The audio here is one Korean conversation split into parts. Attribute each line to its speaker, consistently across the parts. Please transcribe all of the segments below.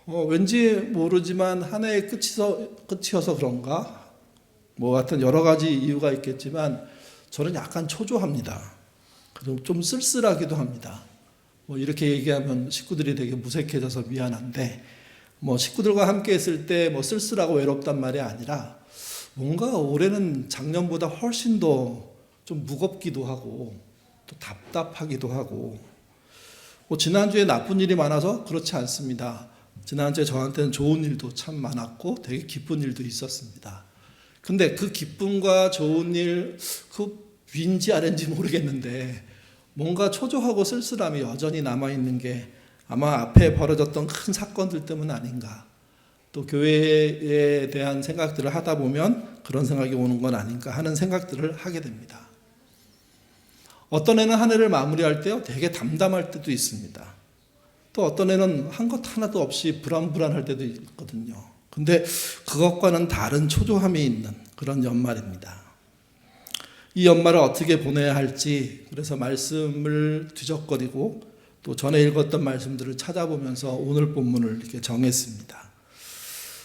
Speaker 1: 왠지 모르지만 한 해의 끝이어서 그런가? 뭐 하여튼 여러 가지 이유가 있겠지만 저는 약간 초조합니다. 그리고 좀 쓸쓸하기도 합니다. 뭐 이렇게 얘기하면 식구들이 되게 무색해져서 미안한데, 뭐 식구들과 함께 있을 때 뭐 쓸쓸하고 외롭단 말이 아니라 뭔가 올해는 작년보다 훨씬 더 좀 무겁기도 하고 또 답답하기도 하고, 뭐 지난주에 나쁜 일이 많아서 그렇지 않습니다. 지난주에 저한테는 좋은 일도 참 많았고 되게 기쁜 일도 있었습니다. 근데 그 기쁨과 좋은 일, 그 B인지 R인지 모르겠는데 뭔가 초조하고 쓸쓸함이 여전히 남아있는 게 아마 앞에 벌어졌던 큰 사건들 때문 아닌가. 또 교회에 대한 생각들을 하다 보면 그런 생각이 오는 건 아닌가 하는 생각들을 하게 됩니다. 어떤 애는 한 해를 마무리할 때요 되게 담담할 때도 있습니다. 또 어떤 애는 한 것 하나도 없이 불안할 때도 있거든요. 근데 그것과는 다른 초조함이 있는 그런 연말입니다. 이 연말을 어떻게 보내야 할지 그래서 말씀을 뒤적거리고 또 전에 읽었던 말씀들을 찾아보면서 오늘 본문을 이렇게 정했습니다.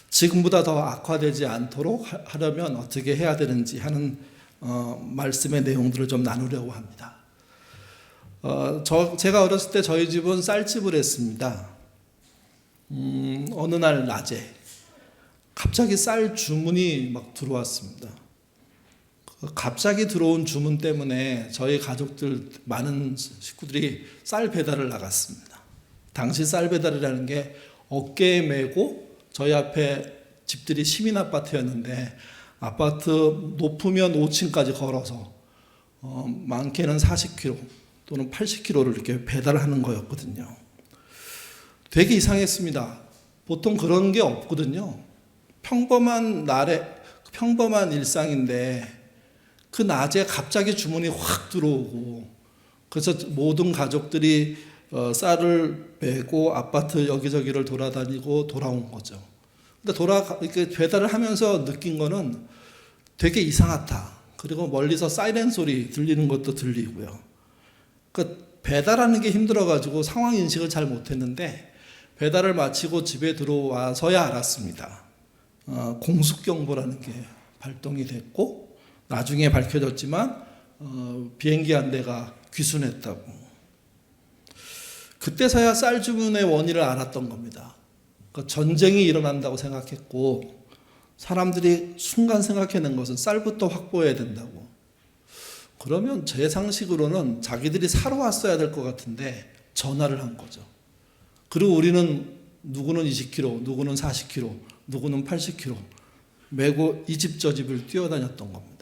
Speaker 1: 지금보다 더 악화되지 않도록 하려면 어떻게 해야 되는지 하는 말씀의 내용들을 좀 나누려고 합니다. 제가 어렸을 때 저희 집은 쌀집을 했습니다. 어느 날 낮에 갑자기 쌀 주문이 막 들어왔습니다. 갑자기 들어온 주문 때문에 저희 가족들 많은 식구들이 쌀 배달을 나갔습니다. 당시 쌀 배달이라는 게 어깨에 메고 저희 앞에 집들이 시민 아파트였는데 아파트 높으면 5층까지 걸어서 많게는 40km 또는 80km를 이렇게 배달하는 거였거든요. 되게 이상했습니다. 보통 그런 게 없거든요. 평범한 날에 평범한 일상인데 그 낮에 갑자기 주문이 확 들어오고 그래서 모든 가족들이 쌀을 메고 아파트 여기저기를 돌아다니고 돌아온 거죠. 근데 이렇게 배달을 하면서 느낀 거는 되게 이상하다. 그리고 멀리서 사이렌 소리 들리는 것도 들리고요. 그러니까 배달하는 게 힘들어가지고 상황 인식을 잘 못했는데 배달을 마치고 집에 들어와서야 알았습니다. 공습경보라는 게 발동이 됐고 나중에 밝혀졌지만 비행기 한 대가 귀순했다고. 그때서야 쌀 주문의 원인을 알았던 겁니다. 그러니까 전쟁이 일어난다고 생각했고 사람들이 순간 생각해낸 것은 쌀부터 확보해야 된다고. 그러면 제 상식으로는 자기들이 사러 왔어야 될 것 같은데 전화를 한 거죠. 그리고 우리는 누구는 20km, 누구는 40km, 누구는 80km 메고 이 집 저 집을 뛰어다녔던 겁니다.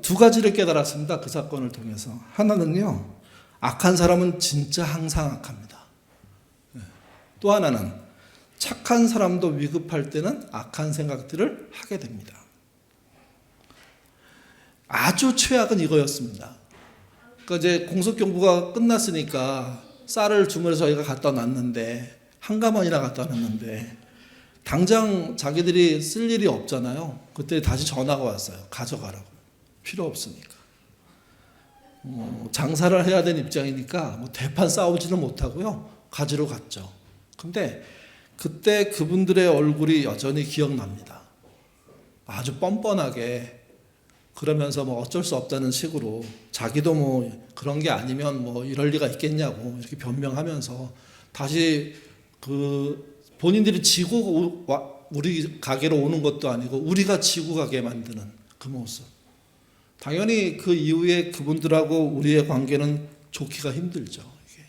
Speaker 1: 두 가지를 깨달았습니다. 그 사건을 통해서. 하나는요, 악한 사람은 진짜 항상 악합니다. 또 하나는 착한 사람도 위급할 때는 악한 생각들을 하게 됩니다. 아주 최악은 이거였습니다. 그러니까 이제 공습경보가 끝났으니까 쌀을 주문해서 저희가 갖다 놨는데 한 가마니나 갖다 놨는데 당장 자기들이 쓸 일이 없잖아요. 그때 다시 전화가 왔어요. 가져가라고. 필요 없으니까. 장사를 해야 되는 입장이니까 뭐 대판 싸우지는 못하고요. 가지러 갔죠. 근데 그때 그분들의 얼굴이 여전히 기억납니다. 아주 뻔뻔하게 그러면서 뭐 어쩔 수 없다는 식으로 자기도 뭐 그런 게 아니면 뭐 이럴 리가 있겠냐고 이렇게 변명하면서 다시 그 본인들이 지고 우리 가게로 오는 것도 아니고 우리가 지고 가게 만드는 그 모습. 당연히 그 이후에 그분들하고 우리의 관계는 좋기가 힘들죠. 이게.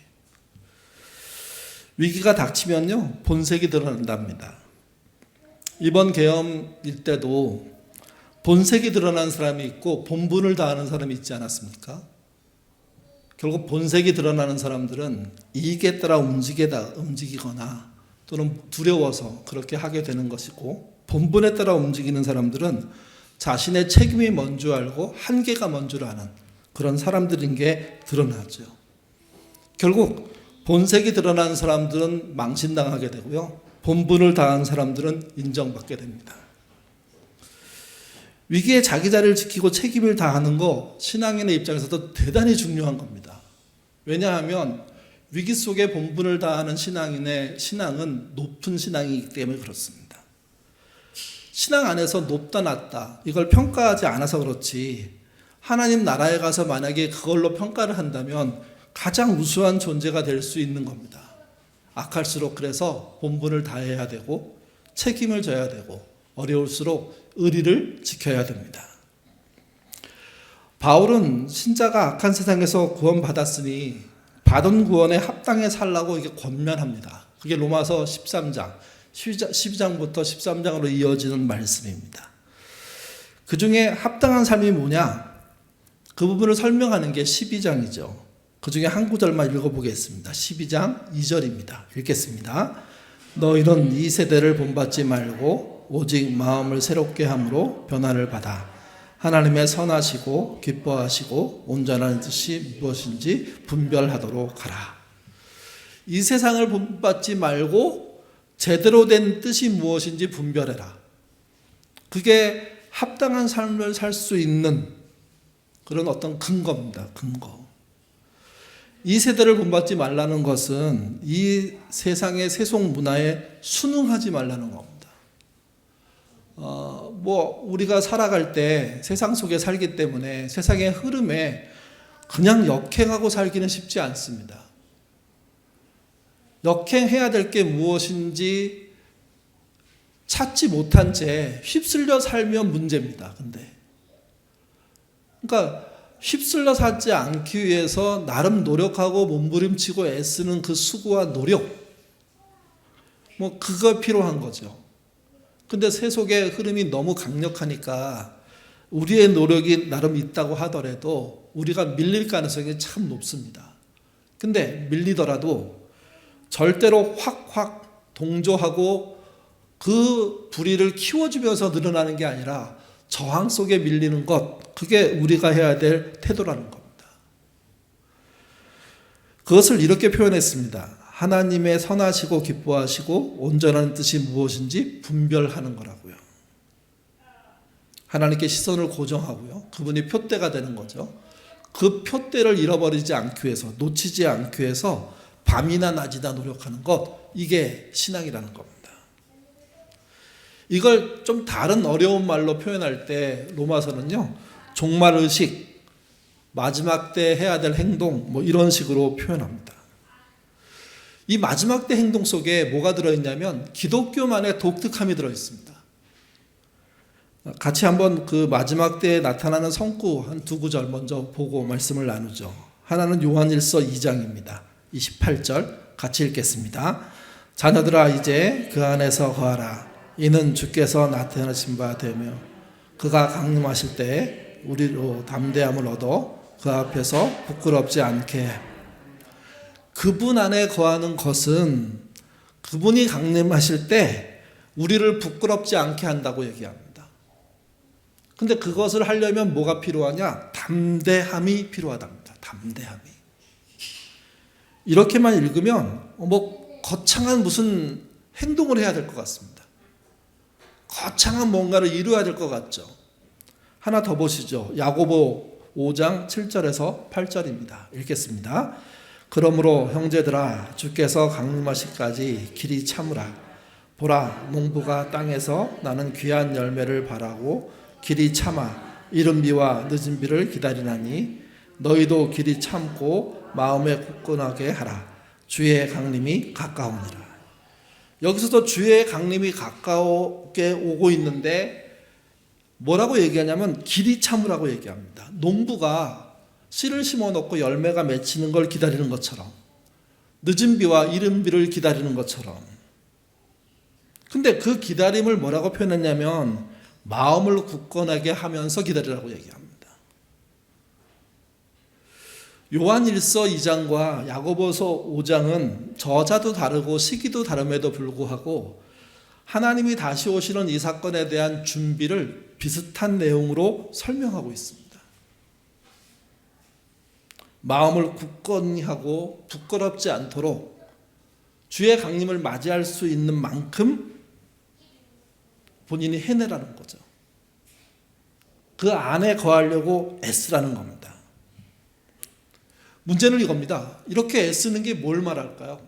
Speaker 1: 위기가 닥치면요 본색이 드러난답니다. 이번 계엄일 때도 본색이 드러난 사람이 있고 본분을 다하는 사람이 있지 않았습니까? 결국 본색이 드러나는 사람들은 이익에 따라 움직이거나 또는 두려워서 그렇게 하게 되는 것이고, 본분에 따라 움직이는 사람들은 자신의 책임이 뭔 줄 알고 한계가 뭔 줄 아는 그런 사람들인 게 드러나죠. 결국 본색이 드러난 사람들은 망신당하게 되고요, 본분을 다한 사람들은 인정받게 됩니다. 위기에 자기 자리를 지키고 책임을 다하는 거 신앙인의 입장에서도 대단히 중요한 겁니다. 왜냐하면 위기 속에 본분을 다하는 신앙인의 신앙은 높은 신앙이기 때문에 그렇습니다. 신앙 안에서 높다 낮다 이걸 평가하지 않아서 그렇지, 하나님 나라에 가서 만약에 그걸로 평가를 한다면 가장 우수한 존재가 될 수 있는 겁니다. 악할수록 그래서 본분을 다해야 되고 책임을 져야 되고 어려울수록 의리를 지켜야 됩니다. 바울은 신자가 악한 세상에서 구원받았으니 받은 구원에 합당해 살라고 이게 권면합니다. 그게 로마서 13장, 12장부터 13장으로 이어지는 말씀입니다. 그 중에 합당한 삶이 뭐냐? 그 부분을 설명하는 게 12장이죠. 그 중에 한 구절만 읽어보겠습니다. 12장 2절입니다. 읽겠습니다. 너희는 이 세대를 본받지 말고 오직 마음을 새롭게 함으로 변화를 받아 하나님의 선하시고 기뻐하시고 온전한 뜻이 무엇인지 분별하도록 하라. 이 세상을 본받지 말고 제대로 된 뜻이 무엇인지 분별해라. 그게 합당한 삶을 살 수 있는 그런 어떤 근거입니다. 근거. 이 세대를 본받지 말라는 것은 이 세상의 세속 문화에 순응하지 말라는 겁니다. 우리가 살아갈 때 세상 속에 살기 때문에 세상의 흐름에 그냥 역행하고 살기는 쉽지 않습니다. 역행해야 될 게 무엇인지 찾지 못한 채 휩쓸려 살면 문제입니다. 그러니까 휩쓸려 살지 않기 위해서 나름 노력하고 몸부림치고 애쓰는 그 수고와 노력, 그거 필요한 거죠. 근데 세속의 흐름이 너무 강력하니까 우리의 노력이 나름 있다고 하더라도 우리가 밀릴 가능성이 참 높습니다. 근데 밀리더라도 절대로 확 동조하고 그 불의를 키워주면서 늘어나는 게 아니라 저항 속에 밀리는 것, 그게 우리가 해야 될 태도라는 겁니다. 그것을 이렇게 표현했습니다. 하나님의 선하시고 기뻐하시고 온전한 뜻이 무엇인지 분별하는 거라고요. 하나님께 시선을 고정하고요. 그분이 표대가 되는 거죠. 그 표대를 잃어버리지 않기 위해서, 놓치지 않기 위해서 밤이나 낮이나 노력하는 것, 이게 신앙이라는 겁니다. 이걸 좀 다른 어려운 말로 표현할 때 로마서는요, 종말의식, 마지막 때 해야 될 행동, 이런 식으로 표현합니다. 이 마지막 때 행동 속에 뭐가 들어있냐면 기독교만의 독특함이 들어있습니다. 같이 한번 그 마지막 때에 나타나는 성구 한 두 구절 먼저 보고 말씀을 나누죠. 하나는 요한일서 2장입니다. 28절 같이 읽겠습니다. 자녀들아 이제 그 안에서 거하라. 이는 주께서 나타나신 바 되며 그가 강림하실 때에 우리로 담대함을 얻어 그 앞에서 부끄럽지 않게. 그분 안에 거하는 것은 그분이 강림하실 때 우리를 부끄럽지 않게 한다고 얘기합니다. 근데 그것을 하려면 뭐가 필요하냐? 담대함이 필요하답니다. 담대함이. 이렇게만 읽으면 거창한 무슨 행동을 해야 될 것 같습니다. 거창한 뭔가를 이루어야 될 것 같죠. 하나 더 보시죠. 야고보 5장 7절에서 8절입니다. 읽겠습니다. 그러므로 형제들아 주께서 강림하시기까지 길이 참으라. 보라 농부가 땅에서 나는 귀한 열매를 바라고 길이 참아 이른 비와 늦은 비를 기다리나니 너희도 길이 참고 마음에 굳건하게 하라. 주의 강림이 가까우니라. 여기서도 주의 강림이 가까우게 오고 있는데 뭐라고 얘기하냐면 길이 참으라고 얘기합니다. 농부가 씨를 심어놓고 열매가 맺히는 걸 기다리는 것처럼, 늦은 비와 이른 비를 기다리는 것처럼. 근데 그 기다림을 뭐라고 표현했냐면 마음을 굳건하게 하면서 기다리라고 얘기합니다. 요한일서 2장과 야고보서 5장은 저자도 다르고 시기도 다름에도 불구하고 하나님이 다시 오시는 이 사건에 대한 준비를 비슷한 내용으로 설명하고 있습니다. 마음을 굳건히 하고 부끄럽지 않도록 주의 강림을 맞이할 수 있는 만큼 본인이 해내라는 거죠. 그 안에 거하려고 애쓰라는 겁니다. 문제는 이겁니다. 이렇게 애쓰는 게 뭘 말할까요?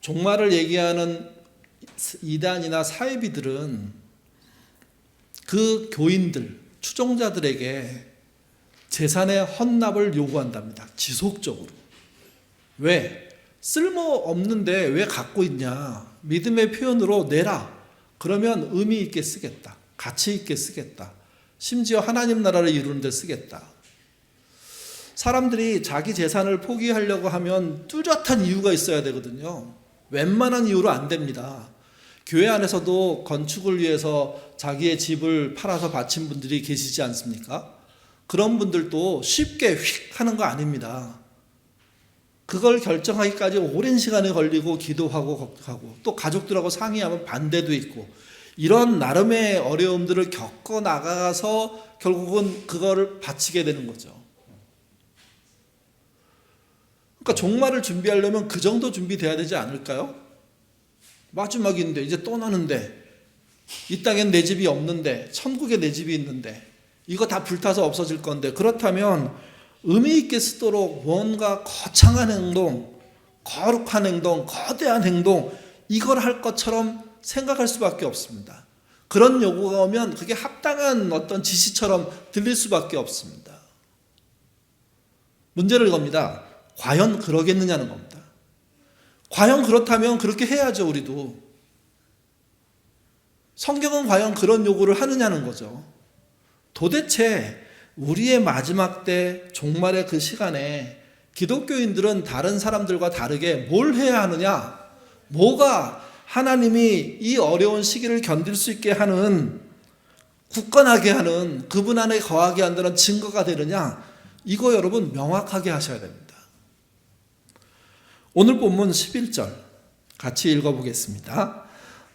Speaker 1: 종말을 얘기하는 이단이나 사이비들은 그 교인들, 추종자들에게 재산의 헌납을 요구한답니다. 지속적으로. 왜? 쓸모없는데 왜 갖고 있냐? 믿음의 표현으로 내라. 그러면 의미 있게 쓰겠다. 가치 있게 쓰겠다. 심지어 하나님 나라를 이루는 데 쓰겠다. 사람들이 자기 재산을 포기하려고 하면 뚜렷한 이유가 있어야 되거든요. 웬만한 이유로 안 됩니다. 교회 안에서도 건축을 위해서 자기의 집을 팔아서 바친 분들이 계시지 않습니까? 그런 분들도 쉽게 휙 하는 거 아닙니다. 그걸 결정하기까지 오랜 시간이 걸리고 기도하고 걱정하고 또 가족들하고 상의하면 반대도 있고 이런 나름의 어려움들을 겪어 나가서 결국은 그거를 바치게 되는 거죠. 그러니까 종말을 준비하려면 그 정도 준비돼야 되지 않을까요? 마지막인데 이제 떠나는데 이 땅엔 내 집이 없는데 천국에 내 집이 있는데 이거 다 불타서 없어질 건데 그렇다면 의미 있게 쓰도록 뭔가 거창한 행동, 거룩한 행동, 거대한 행동 이걸 할 것처럼 생각할 수밖에 없습니다. 그런 요구가 오면 그게 합당한 어떤 지시처럼 들릴 수밖에 없습니다. 문제는 이겁니다. 과연 그러겠느냐는 겁니다. 과연 그렇다면 그렇게 해야죠, 우리도. 성경은 과연 그런 요구를 하느냐는 거죠. 도대체 우리의 마지막 때 종말의 그 시간에 기독교인들은 다른 사람들과 다르게 뭘 해야 하느냐? 뭐가 하나님이 이 어려운 시기를 견딜 수 있게 하는, 굳건하게 하는, 그분 안에 거하게 한다는 증거가 되느냐? 이거 여러분 명확하게 하셔야 됩니다. 오늘 본문 11절 같이 읽어보겠습니다.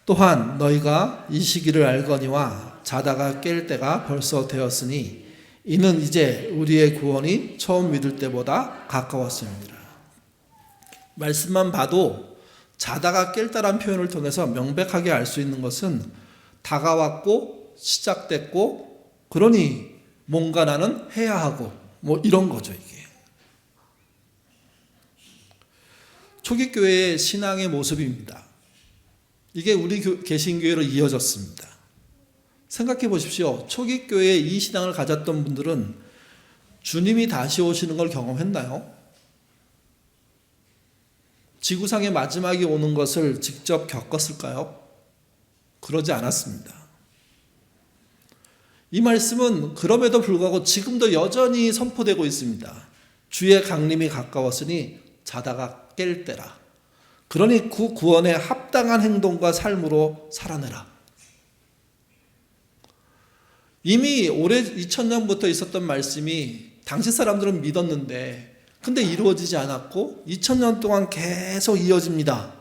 Speaker 1: 또한 너희가 이 시기를 알거니와 자다가 깰 때가 벌써 되었으니 이는 이제 우리의 구원이 처음 믿을 때보다 가까웠습니다. 말씀만 봐도 자다가 깰다란 표현을 통해서 명백하게 알 수 있는 것은 다가왔고 시작됐고 그러니 뭔가 나는 해야 하고 뭐 이런 거죠 이게. 초기 교회의 신앙의 모습입니다. 이게 우리 개신교회로 이어졌습니다. 생각해 보십시오. 초기 교회에 이 신앙을 가졌던 분들은 주님이 다시 오시는 걸 경험했나요? 지구상의 마지막이 오는 것을 직접 겪었을까요? 그러지 않았습니다. 이 말씀은 그럼에도 불구하고 지금도 여전히 선포되고 있습니다. 주의 강림이 가까웠으니 자다가 깰 때라. 그러니 그 구원에 합당한 행동과 삶으로 살아내라. 이미 올해 2000년부터 있었던 말씀이 당시 사람들은 믿었는데 근데 이루어지지 않았고 2000년 동안 계속 이어집니다.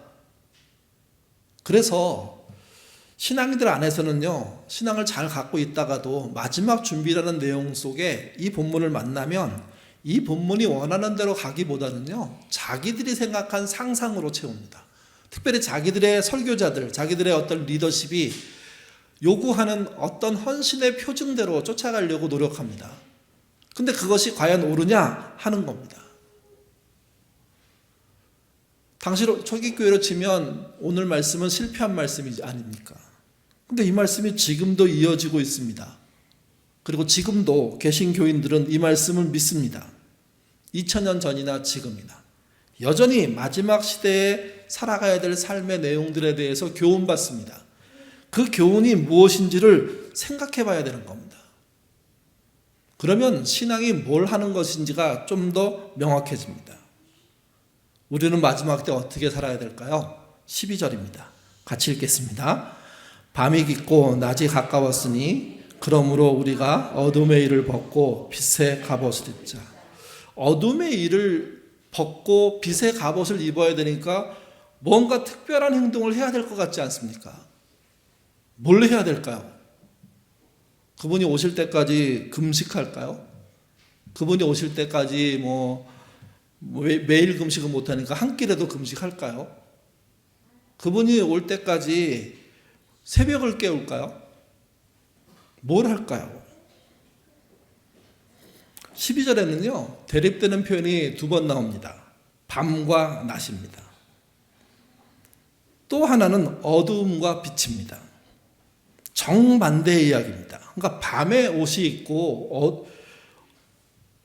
Speaker 1: 그래서 신앙인들 안에서는요, 신앙을 잘 갖고 있다가도 마지막 준비라는 내용 속에 이 본문을 만나면 이 본문이 원하는 대로 가기보다는요, 자기들이 생각한 상상으로 채웁니다. 특별히 자기들의 설교자들, 자기들의 어떤 리더십이 요구하는 어떤 헌신의 표준대로 쫓아가려고 노력합니다. 근데 그것이 과연 옳으냐 하는 겁니다. 당시 초기 교회로 치면 오늘 말씀은 실패한 말씀이 아닙니까? 근데 이 말씀이 지금도 이어지고 있습니다. 그리고 지금도 개신교인들은 이 말씀을 믿습니다. 2000년 전이나 지금이나 여전히 마지막 시대에 살아가야 될 삶의 내용들에 대해서 교훈받습니다. 그 교훈이 무엇인지를 생각해 봐야 되는 겁니다. 그러면 신앙이 뭘 하는 것인지가 좀 더 명확해집니다. 우리는 마지막 때 어떻게 살아야 될까요? 12절입니다. 같이 읽겠습니다. 밤이 깊고 낮이 가까웠으니 그러므로 우리가 어둠의 일을 벗고 빛의 갑옷을 입자. 어둠의 일을 벗고 빛의 갑옷을 입어야 되니까 뭔가 특별한 행동을 해야 될 것 같지 않습니까? 뭘 해야 될까요? 그분이 오실 때까지 금식할까요? 그분이 오실 때까지 매일 금식은 못하니까 한 끼라도 금식할까요? 그분이 올 때까지 새벽을 깨울까요? 뭘 할까요? 12절에는요, 대립되는 표현이 두 번 나옵니다. 밤과 낮입니다. 또 하나는 어두움과 빛입니다. 정반대의 이야기입니다. 그러니까 밤에 옷이 있고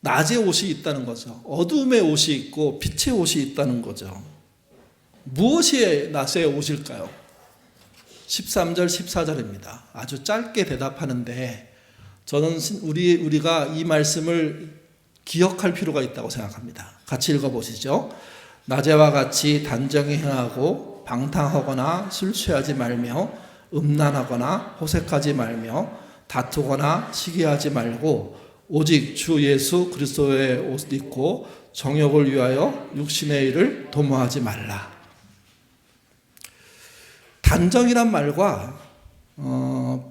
Speaker 1: 낮에 옷이 있다는 거죠. 어두움의 옷이 있고 빛의 옷이 있다는 거죠. 무엇이 낮의 옷일까요? 13절, 14절입니다. 아주 짧게 대답하는데 저는 우리가 이 말씀을 기억할 필요가 있다고 생각합니다. 같이 읽어보시죠. 낮에와 같이 단정히 행하고 방탕하거나 술 취하지 말며 음란하거나 호색하지 말며 다투거나 시기하지 말고 오직 주 예수 그리스도의 옷 입고 정욕을 위하여 육신의 일을 도모하지 말라. 단정이란 말과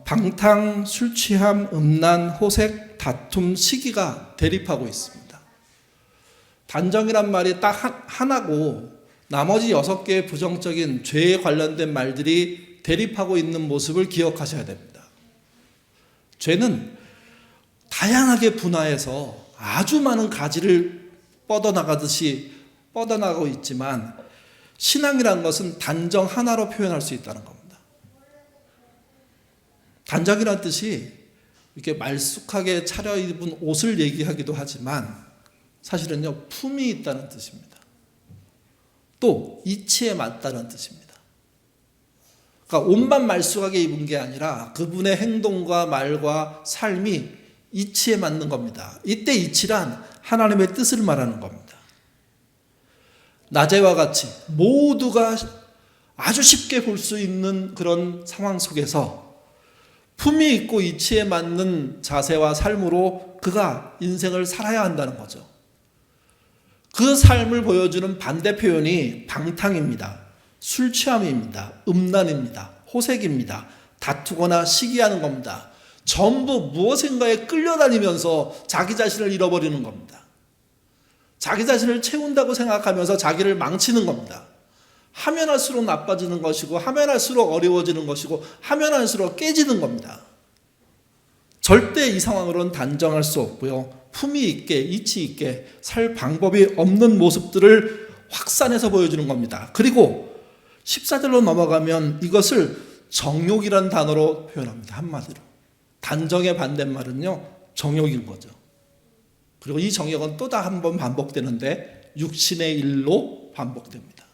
Speaker 1: 방탕, 술 취함, 음란, 호색, 다툼, 시기가 대립하고 있습니다. 단정이란 말이 딱 하나고 나머지 6개의 부정적인 죄에 관련된 말들이 대립하고 있는 모습을 기억하셔야 됩니다. 죄는 다양하게 분화해서 아주 많은 가지를 뻗어나가듯이 뻗어나가고 있지만 신앙이란 것은 단정 하나로 표현할 수 있다는 겁니다. 단정이란 뜻이 이렇게 말쑥하게 차려입은 옷을 얘기하기도 하지만 사실은요, 품이 있다는 뜻입니다. 또 이치에 맞다는 뜻입니다. 그러니까 옷만 말쑥하게 입은 게 아니라 그분의 행동과 말과 삶이 이치에 맞는 겁니다. 이때 이치란 하나님의 뜻을 말하는 겁니다. 낮에와 같이 모두가 아주 쉽게 볼 수 있는 그런 상황 속에서 품이 있고 이치에 맞는 자세와 삶으로 그가 인생을 살아야 한다는 거죠. 그 삶을 보여주는 반대 표현이 방탕입니다. 술 취함입니다. 음란입니다. 호색입니다. 다투거나 시기하는 겁니다. 전부 무엇인가에 끌려다니면서 자기 자신을 잃어버리는 겁니다. 자기 자신을 채운다고 생각하면서 자기를 망치는 겁니다. 하면 할수록 나빠지는 것이고 하면 할수록 어려워지는 것이고 하면 할수록 깨지는 겁니다. 절대 이 상황으로는 단정할 수 없고요. 품위 있게 이치 있게 살 방법이 없는 모습들을 확산해서 보여주는 겁니다. 그리고 14절로 넘어가면 이것을 정욕이라는 단어로 표현합니다. 한마디로. 단정의 반대말은요, 정욕인 거죠. 그리고 이 정욕은 또 한 번 반복되는데 육신의 일로 반복됩니다.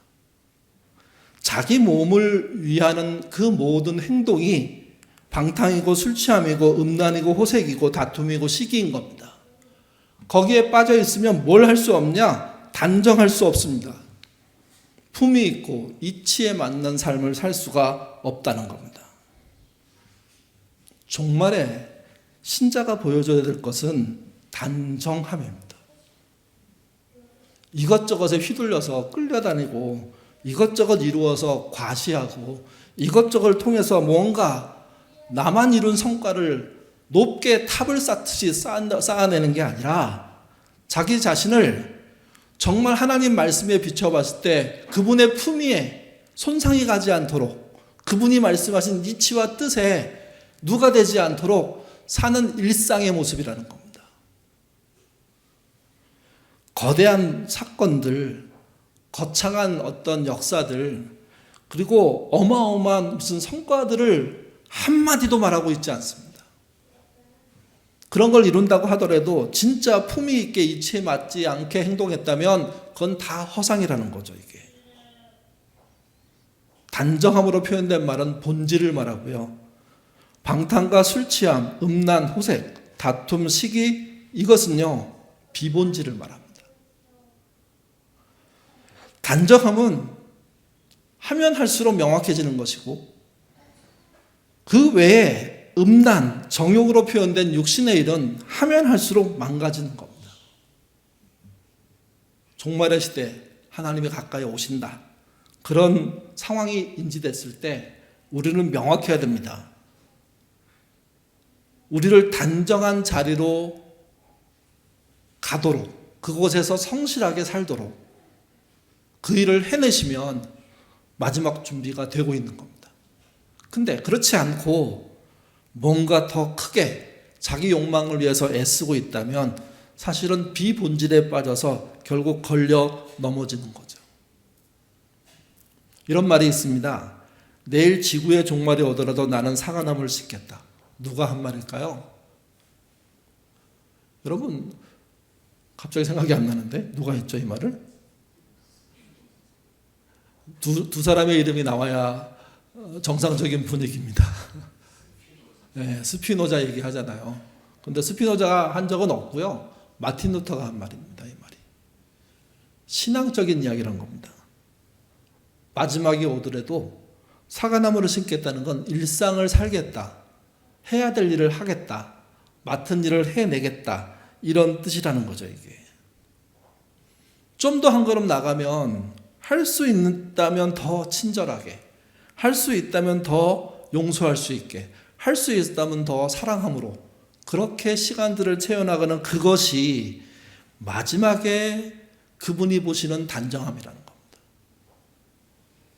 Speaker 1: 자기 몸을 위하는 그 모든 행동이 방탕이고 술 취함이고 음란이고 호색이고 다툼이고 시기인 겁니다. 거기에 빠져 있으면 뭘 할 수 없냐? 단정할 수 없습니다. 품이 있고 이치에 맞는 삶을 살 수가 없다는 겁니다. 종말에 신자가 보여줘야 될 것은 단정함입니다. 이것저것에 휘둘려서 끌려다니고 이것저것 이루어서 과시하고 이것저것을 통해서 뭔가 나만 이룬 성과를 높게 탑을 쌓듯이 쌓아내는 게 아니라 자기 자신을 정말 하나님 말씀에 비춰봤을 때 그분의 품위에 손상이 가지 않도록 그분이 말씀하신 이치와 뜻에 누가 되지 않도록 사는 일상의 모습이라는 겁니다. 거대한 사건들, 거창한 어떤 역사들, 그리고 어마어마한 무슨 성과들을 한마디도 말하고 있지 않습니다. 그런 걸 이룬다고 하더라도 진짜 품위 있게 이치에 맞지 않게 행동했다면 그건 다 허상이라는 거죠, 이게. 단정함으로 표현된 말은 본질을 말하고요. 방탕과 술 취함, 음란, 호색, 다툼, 시기, 이것은요, 비본질을 말합니다. 단정함은 하면 할수록 명확해지는 것이고 그 외에 음란, 정욕으로 표현된 육신의 일은 하면 할수록 망가지는 겁니다. 종말의 시대 하나님이 가까이 오신다. 그런 상황이 인지됐을 때 우리는 명확해야 됩니다. 우리를 단정한 자리로 가도록 그곳에서 성실하게 살도록 그 일을 해내시면 마지막 준비가 되고 있는 겁니다. 근데 그렇지 않고 뭔가 더 크게 자기 욕망을 위해서 애쓰고 있다면 사실은 비본질에 빠져서 결국 걸려 넘어지는 거죠. 이런 말이 있습니다. 내일 지구의 종말이 오더라도 나는 사과나무를 심겠다. 누가 한 말일까요? 여러분, 갑자기 생각이 안 나는데 누가 했죠, 이 말을? 두 사람의 이름이 나와야 정상적인 분위기입니다. 네, 스피노자 얘기하잖아요. 근데 스피노자가 한 적은 없고요. 마틴 루터가 한 말입니다. 이 말이. 신앙적인 이야기란 겁니다. 마지막이 오더라도 사과나무를 심겠다는 건 일상을 살겠다. 해야 될 일을 하겠다. 맡은 일을 해내겠다. 이런 뜻이라는 거죠, 이게. 좀 더 한 걸음 나가면 할 수 있다면 더 친절하게, 할 수 있다면 더 용서할 수 있게, 할 수 있다면 더 사랑함으로 그렇게 시간들을 채워나가는 그것이 마지막에 그분이 보시는 단정함이라는 겁니다.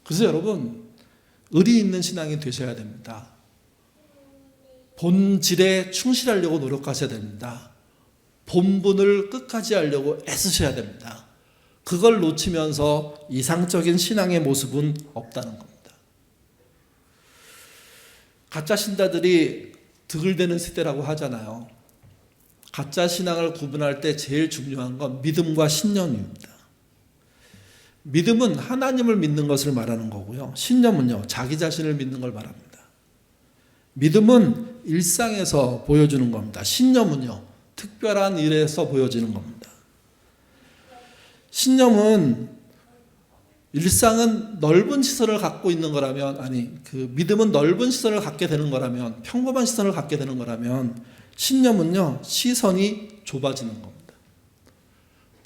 Speaker 1: 그래서 여러분, 의리 있는 신앙이 되셔야 됩니다. 본질에 충실하려고 노력하셔야 됩니다. 본분을 끝까지 하려고 애쓰셔야 됩니다. 그걸 놓치면서 이상적인 신앙의 모습은 없다는 겁니다. 가짜 신자들이 득을대는 세대라고 하잖아요. 가짜 신앙을 구분할 때 제일 중요한 건 믿음과 신념입니다. 믿음은 하나님을 믿는 것을 말하는 거고요. 신념은요, 자기 자신을 믿는 걸 말합니다. 믿음은 일상에서 보여주는 겁니다. 신념은요, 특별한 일에서 보여지는 겁니다. 신념은 일상은 넓은 시선을 갖고 있는 거라면, 믿음은 넓은 시선을 갖게 되는 거라면, 평범한 시선을 갖게 되는 거라면, 신념은요, 시선이 좁아지는 겁니다.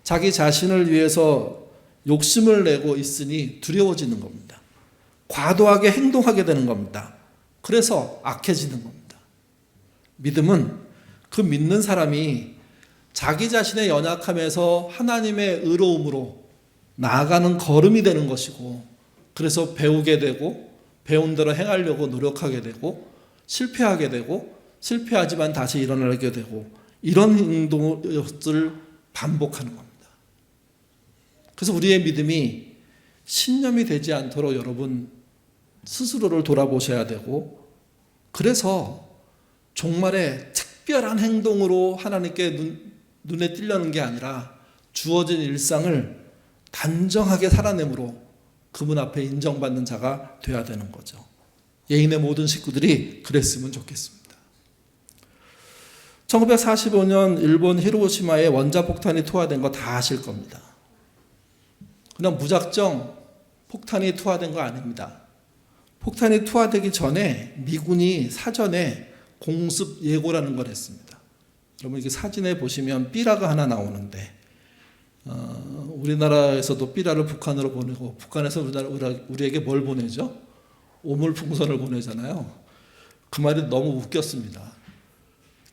Speaker 1: 자기 자신을 위해서 욕심을 내고 있으니 두려워지는 겁니다. 과도하게 행동하게 되는 겁니다. 그래서 악해지는 겁니다. 믿음은 그 믿는 사람이 자기 자신의 연약함에서 하나님의 의로움으로 나아가는 걸음이 되는 것이고, 그래서 배우게 되고 배운 대로 행하려고 노력하게 되고 실패하게 되고 실패하지만 다시 일어나게 되고 이런 행동을 반복하는 겁니다. 그래서 우리의 믿음이 신념이 되지 않도록 여러분 스스로를 돌아보셔야 되고, 그래서 종말에 특별한 행동으로 하나님께 눈에 띄려는 게 아니라 주어진 일상을 단정하게 살아내므로 그분 앞에 인정받는 자가 돼야 되는 거죠. 예인의 모든 식구들이 그랬으면 좋겠습니다. 1945년 일본 히로시마에 원자폭탄이 투하된 거 다 아실 겁니다. 그냥 무작정 폭탄이 투하된 거 아닙니다. 폭탄이 투하되기 전에 미군이 사전에 공습 예고라는 걸 했습니다. 여러분 이렇게 사진에 보시면 삐라가 하나 나오는데, 우리나라에서도 삐라를 북한으로 보내고 북한에서 우리에게 뭘 보내죠? 오물풍선을 보내잖아요. 그 말이 너무 웃겼습니다.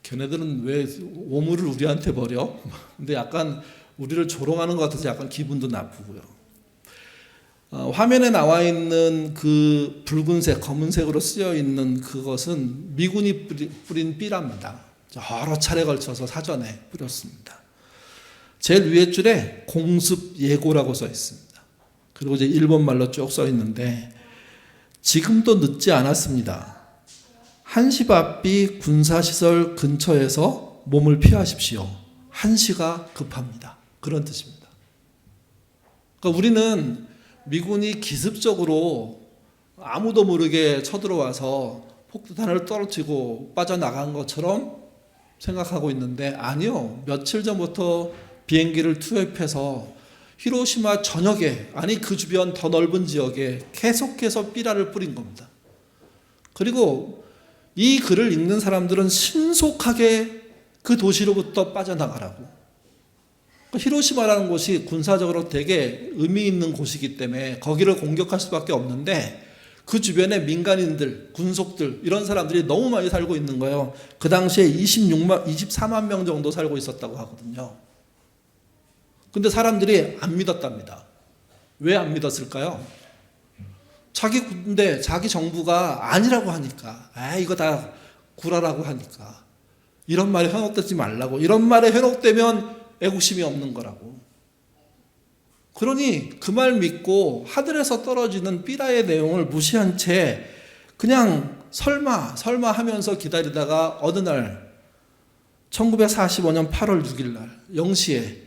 Speaker 1: 걔네들은 왜 오물을 우리한테 버려? 근데 약간 우리를 조롱하는 것 같아서 약간 기분도 나쁘고요. 화면에 나와 있는 그 붉은색, 검은색으로 쓰여 있는 그것은 미군이 뿌린 삐라입니다. 여러 차례 걸쳐서 사전에 뿌렸습니다. 제일 위에 줄에 공습 예고라고 써 있습니다. 그리고 이제 일본말로 쭉 써 있는데, 지금도 늦지 않았습니다. 한시 앞비 군사시설 근처에서 몸을 피하십시오. 한시가 급합니다. 그런 뜻입니다. 그러니까 우리는 미군이 기습적으로 아무도 모르게 쳐들어와서 폭탄을 떨어뜨리고 빠져나간 것처럼 생각하고 있는데, 아니요. 며칠 전부터 비행기를 투입해서 히로시마 전역에, 그 주변 더 넓은 지역에 계속해서 삐라를 뿌린 겁니다. 그리고 이 글을 읽는 사람들은 신속하게 그 도시로부터 빠져나가라고. 히로시마라는 곳이 군사적으로 되게 의미 있는 곳이기 때문에 거기를 공격할 수밖에 없는데, 그 주변에 민간인들, 군속들 이런 사람들이 너무 많이 살고 있는 거예요. 그 당시에 24만 명 정도 살고 있었다고 하거든요. 근데 사람들이 안 믿었답니다. 왜 안 믿었을까요? 자기 군대, 자기 정부가 아니라고 하니까, 이거 다 구라라고 하니까, 이런 말에 현혹되지 말라고, 이런 말에 현혹되면 애국심이 없는 거라고. 그러니 그 말 믿고 하늘에서 떨어지는 삐라의 내용을 무시한 채 그냥 설마 하면서 기다리다가 어느 날 1945년 8월 6일 날 0시에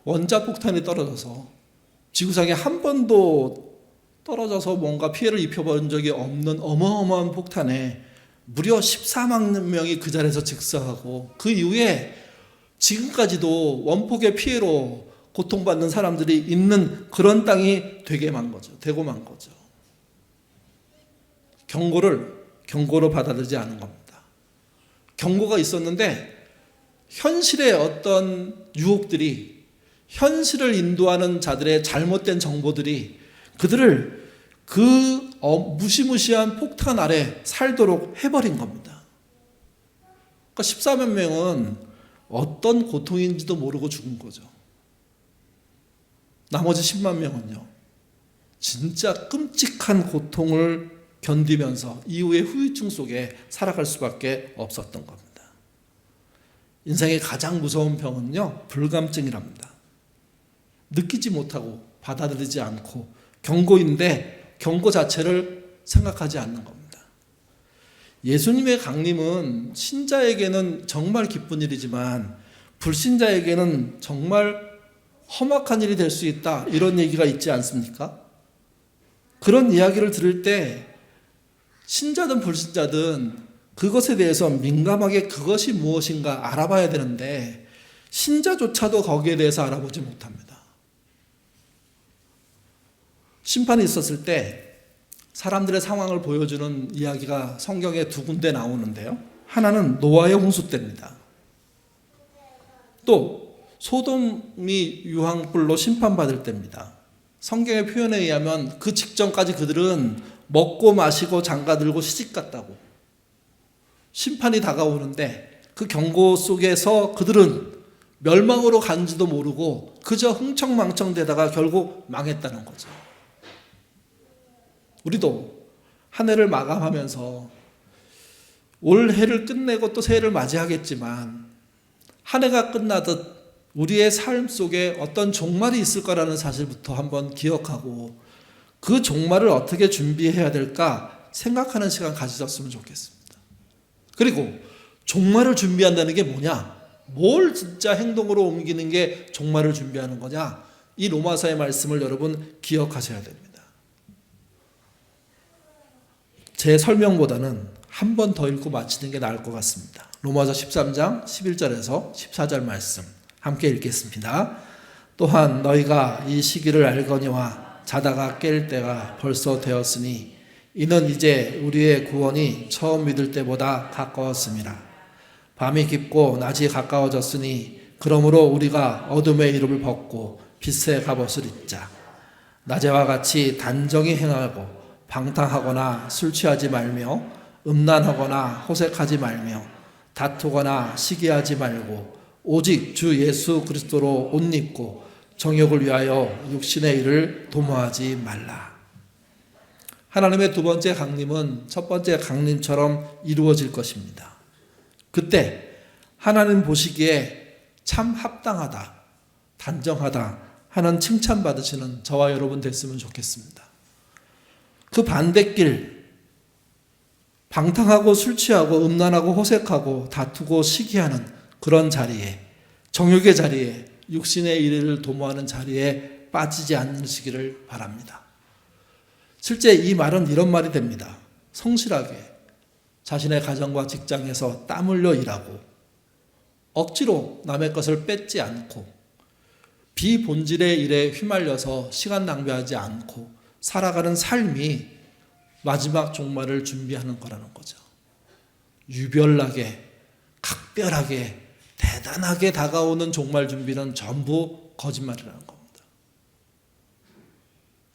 Speaker 1: 원자폭탄이 떨어져서 지구상에 한 번도 떨어져서 뭔가 피해를 입혀본 적이 없는 어마어마한 폭탄에 무려 14만 명이 그 자리에서 즉사하고 그 이후에 지금까지도 원폭의 피해로 고통받는 사람들이 있는 그런 땅이 되고 만 거죠. 경고로 받아들이지 않은 겁니다. 경고가 있었는데 현실의 어떤 유혹들이, 현실을 인도하는 자들의 잘못된 정보들이 그들을 그 무시무시한 폭탄 아래 살도록 해버린 겁니다. 그러니까 14만 명은 어떤 고통인지도 모르고 죽은 거죠. 나머지 10만 명은요, 진짜 끔찍한 고통을 견디면서 이후의 후유증 속에 살아갈 수밖에 없었던 겁니다. 인생의 가장 무서운 병은요, 불감증이랍니다. 느끼지 못하고 받아들이지 않고 경고인데 경고 자체를 생각하지 않는 겁니다. 예수님의 강림은 신자에게는 정말 기쁜 일이지만 불신자에게는 정말 험악한 일이 될 수 있다, 이런 얘기가 있지 않습니까? 그런 이야기를 들을 때 신자든 불신자든 그것에 대해서 민감하게 그것이 무엇인가 알아봐야 되는데 신자조차도 거기에 대해서 알아보지 못합니다. 심판이 있었을 때 사람들의 상황을 보여주는 이야기가 성경에 두 군데 나오는데요. 하나는 노아의 홍수 때입니다. 또 소돔이 유황불로 심판받을 때입니다. 성경의 표현에 의하면 그 직전까지 그들은 먹고 마시고 장가들고 시집갔다고. 심판이 다가오는데 그 경고 속에서 그들은 멸망으로 간지도 모르고 그저 흥청망청대다가 결국 망했다는 거죠. 우리도 한 해를 마감하면서 올 해를 끝내고 또 새해를 맞이하겠지만 한 해가 끝나듯 우리의 삶 속에 어떤 종말이 있을 거라는 사실부터 한번 기억하고 그 종말을 어떻게 준비해야 될까 생각하는 시간 가지셨으면 좋겠습니다. 그리고 종말을 준비한다는 게 뭐냐? 뭘 진짜 행동으로 옮기는 게 종말을 준비하는 거냐? 이 로마서의 말씀을 여러분 기억하셔야 됩니다. 제 설명보다는 한 번 더 읽고 마치는 게 나을 것 같습니다. 로마서 13장 11절에서 14절 말씀 함께 읽겠습니다. 또한 너희가 이 시기를 알거니와 자다가 깰 때가 벌써 되었으니 이는 이제 우리의 구원이 처음 믿을 때보다 가까웠음이라. 밤이 깊고 낮이 가까워졌으니 그러므로 우리가 어둠의 이름을 벗고 빛의 갑옷을 입자. 낮에와 같이 단정히 행하고 방탕하거나 술 취하지 말며 음란하거나 호색하지 말며 다투거나 시기하지 말고 오직 주 예수 그리스도로 옷 입고 정욕을 위하여 육신의 일을 도모하지 말라. 하나님의 두 번째 강림은 첫 번째 강림처럼 이루어질 것입니다. 그때 하나님 보시기에 참 합당하다, 단정하다 하는 칭찬받으시는 저와 여러분 됐으면 좋겠습니다. 그 반대길, 방탕하고 술 취하고 음란하고 호색하고 다투고 시기하는 그런 자리에, 정욕의 자리에, 육신의 일을 도모하는 자리에 빠지지 않으시기를 바랍니다. 실제 이 말은 이런 말이 됩니다. 성실하게 자신의 가정과 직장에서 땀 흘려 일하고 억지로 남의 것을 뺏지 않고 비본질의 일에 휘말려서 시간 낭비하지 않고 살아가는 삶이 마지막 종말을 준비하는 거라는 거죠. 유별나게, 각별하게, 대단하게 다가오는 종말 준비는 전부 거짓말이라는 겁니다.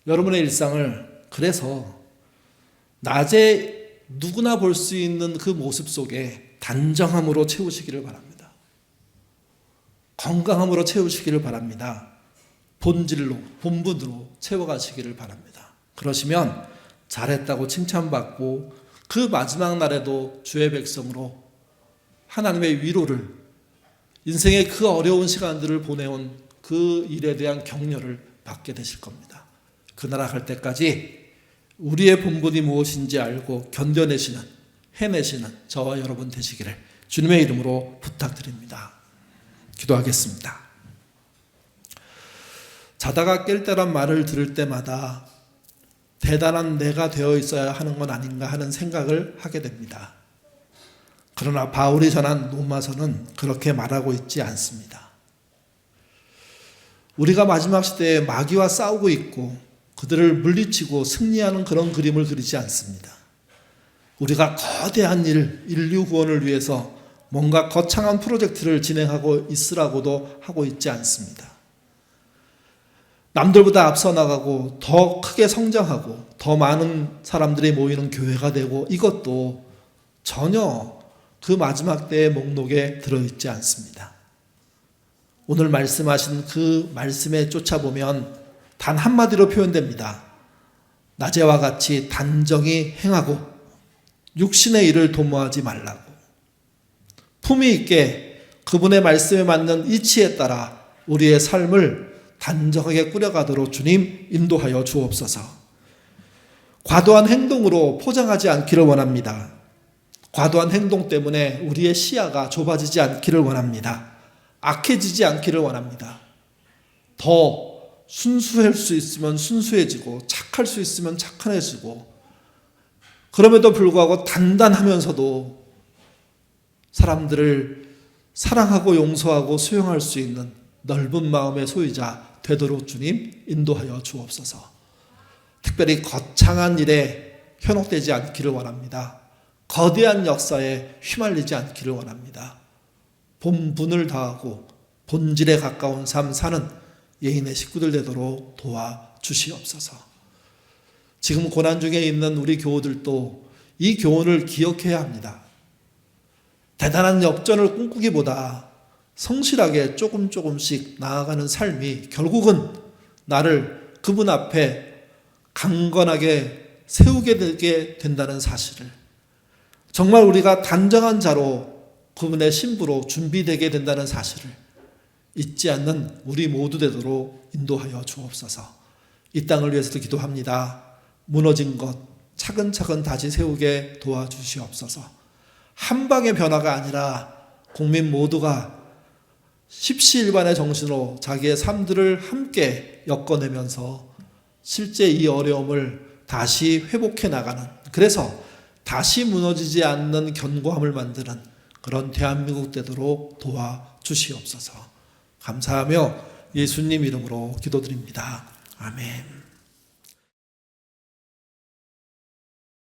Speaker 1: 여러분의 일상을 그래서 낮에 누구나 볼 수 있는 그 모습 속에 단정함으로 채우시기를 바랍니다. 건강함으로 채우시기를 바랍니다. 본질로, 본분으로 채워가시기를 바랍니다. 그러시면 잘했다고 칭찬받고 그 마지막 날에도 주의 백성으로 하나님의 위로를, 인생의 그 어려운 시간들을 보내온 그 일에 대한 격려를 받게 되실 겁니다. 그 나라 갈 때까지 우리의 본분이 무엇인지 알고 견뎌내시는, 해내시는 저와 여러분 되시기를 주님의 이름으로 부탁드립니다. 기도하겠습니다. 자다가 깰 때란 말을 들을 때마다 대단한 내가 되어 있어야 하는 건 아닌가 하는 생각을 하게 됩니다. 그러나 바울이 전한 로마서는 그렇게 말하고 있지 않습니다. 우리가 마지막 시대에 마귀와 싸우고 있고 그들을 물리치고 승리하는 그런 그림을 그리지 않습니다. 우리가 거대한 인류 구원을 위해서 뭔가 거창한 프로젝트를 진행하고 있으라고도 하고 있지 않습니다. 남들보다 앞서 나가고 더 크게 성장하고 더 많은 사람들이 모이는 교회가 되고, 이것도 전혀 그 마지막 때의 목록에 들어있지 않습니다. 오늘 말씀하신 그 말씀에 쫓아보면 단 한마디로 표현됩니다. 낮에와 같이 단정히 행하고 육신의 일을 도모하지 말라고. 품위 있게 그분의 말씀에 맞는 이치에 따라 우리의 삶을 단정하게 꾸려가도록 주님 인도하여 주옵소서. 과도한 행동으로 포장하지 않기를 원합니다. 과도한 행동 때문에 우리의 시야가 좁아지지 않기를 원합니다. 악해지지 않기를 원합니다. 더 순수할 수 있으면 순수해지고 착할 수 있으면 착해지고, 그럼에도 불구하고 단단하면서도 사람들을 사랑하고 용서하고 수용할 수 있는 넓은 마음의 소유자 되도록 주님 인도하여 주옵소서. 특별히 거창한 일에 현혹되지 않기를 원합니다. 거대한 역사에 휘말리지 않기를 원합니다. 본분을 다하고 본질에 가까운 삶 사는 예인의 식구들 되도록 도와주시옵소서. 지금 고난 중에 있는 우리 교우들도 이 교훈을 기억해야 합니다. 대단한 역전을 꿈꾸기보다 성실하게 조금씩 나아가는 삶이 결국은 나를 그분 앞에 강건하게 세우게 되게 된다는 사실을, 정말 우리가 단정한 자로 그분의 신부로 준비되게 된다는 사실을 잊지 않는 우리 모두 되도록 인도하여 주옵소서. 이 땅을 위해서도 기도합니다. 무너진 것 차근차근 다시 세우게 도와주시옵소서. 한 방의 변화가 아니라 국민 모두가 십시일반의 정신으로 자기의 삶들을 함께 엮어내면서 실제 이 어려움을 다시 회복해 나가는, 그래서 다시 무너지지 않는 견고함을 만드는 그런 대한민국 되도록 도와주시옵소서. 감사하며 예수님 이름으로 기도드립니다. 아멘.